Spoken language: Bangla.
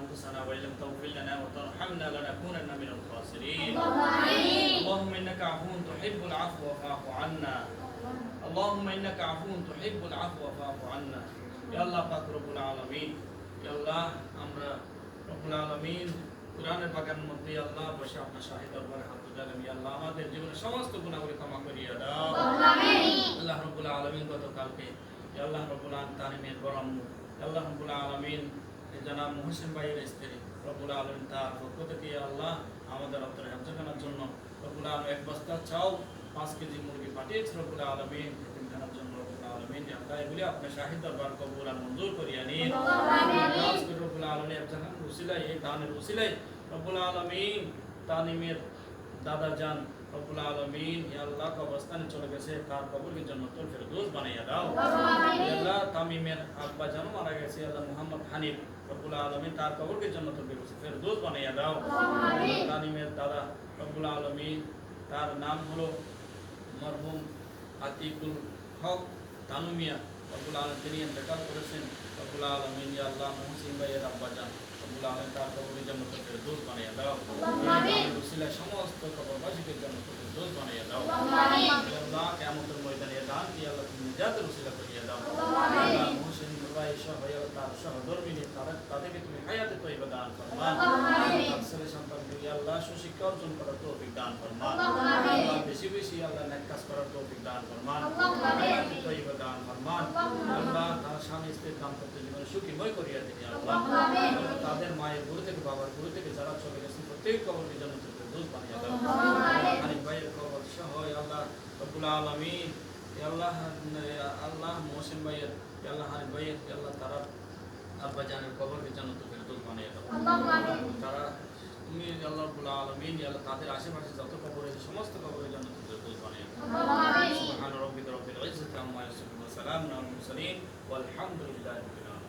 أنفسنا وإن لم تغفر لنا وترحمنا لنكونن من الخاسرين آمين. اللهم إنك عفو تحب العفو فاعف عنا اللهم إنك عفو تحب العفو فاعف عنا يا الله পাক রব্বুল আলামিন ইয়া আল্লাহ আমরা রব্বুল আলামিন কোরআনের বাগানের মধ্যে আল্লাহ বসে আপনার শাহিদ দরবারে হাত তুললাম ইয়া আল্লাহ আমাদের জীবনের সমস্ত গুনাহগুলো ক্ষমা করিয়া দাও آمين. আল্লাহ রাব্বুল আলামিন গতকালকে ইয়া আল্লাহ রাব্বুল আলামিন তানিমের বড় আম্মু ইয়া আল্লাহ রাব্বুল আলামিন জনাব মুহসিন ভাইয়ের স্ত্রী রব্বুল আলামিন তার পক্ষ থেকে ইয়া আল্লাহ আমাদের আপনার হেফাজতের জন্য রব্বুল আলামিন এক বস্তা চাও 5 কেজি মুরগি পাঠিয়েছে রব্বুল আলামিন এতিমখানার জন্য রব্বুল আলামিন ইয়া আল্লাহ এগুলি আপনার শাহিদ দরবার কবুল আর মঞ্জুর করিয়া নিন আমিন রব্বুল আলামিন একজন উসিলায় এই দানের উসিলায় রব্বুল আলামিন তানিমের দাদা জান রব্বুল আলামিন ইয়া আল্লাহ কবরস্থানে চলে গেছে তার কবরকে জান্নাতুল ফেরদৌস বানাইয়া দাও ইয়া আল্লাহ তামিমের আব্বা জান মারা গেছে আল্লাহ মুহাম্মদ হানিফ রব্বুল আলামিন তার কবরকে জান্নাতুল ফেরদৌস বানাইয়া দাও তানিমের দাদা রব্বুল আলামিন তার নাম হলো মরহুম আতিকুল হক তানুমিয়া রব্বুল আলামিন তিনি ইন্তেকাল করেছেন রব্বুল আলামিন ইয়া আল্লাহ মুহসিন ভাইয়ের আব্বা জান রব্বুল আলামিন তার কবরকে জান্নাতুল ফেরদৌস বানাইয়া দাও আমিন রসুলের সমস্ত কবরবাসীকে জান্নাতুল ফেরদৌস বানাইয়া দাও আমিন ইয়া আল্লাহ কিয়ামতের ময়দানে দান কি আল্লাহ তুমি নিজাতের রসুলা করিয়া দাও আমিন মুহসিন ভাই সহ তার সহধর্মিনী তাদেরকে তুমি হায়াতে তয়্যিবা দান ফরমান আমিন তার সন্তানকে ইয়া আল্লাহ সুশিক্ষা অর্জন করার তৌফিক দান ফরমান আমিন বেশি বেশি আল্লাহ নেক কাজ করার তৌফিক দান ফরমান হায়াতে তয়্যিবা দান ফরমান আল্লাহ তার স্বামী স্ত্রীর দাম্পত্য জীবন সুখীময় করিয়া দিন আল্লাহ তাদের মায়ের গুরু থেকে বাবার গুরু থেকে যারা চলে গেছেন প্রত্যেক কবরকে জান্নাতুল ফেরদৌস বানিয়ে দাও হানিফ ভাইয়ের কবর সহ আল্লাহ রব্বুল আলামিন ইয়া আল্লাহ আল্লাহ মুহসিন ভাইয়ের ইয়া আল্লাহ হানিফ ভাইয়ের ইয়া আল্লাহ তারা আব্বা জানের কবরকে জান্নাতুল ফেরদৌস বানিয়ে দাও তারা তুমি আল্লাহ রব্বুল আলামিন ইয়া আল্লাহ তাদের আশেপাশে যত কবর আছে সমস্ত কবরে জান্নাতুল ফেরদৌস বানিয়ে দাও সুবহান রাব্বিকা রাব্বিল ইজ্জাতি আম্মা ইয়াসিফুন ওয়া সালামুন আলাল মুরসালিন ওয়াল হামদুলিল্লাহি রাব্বিল আলামিন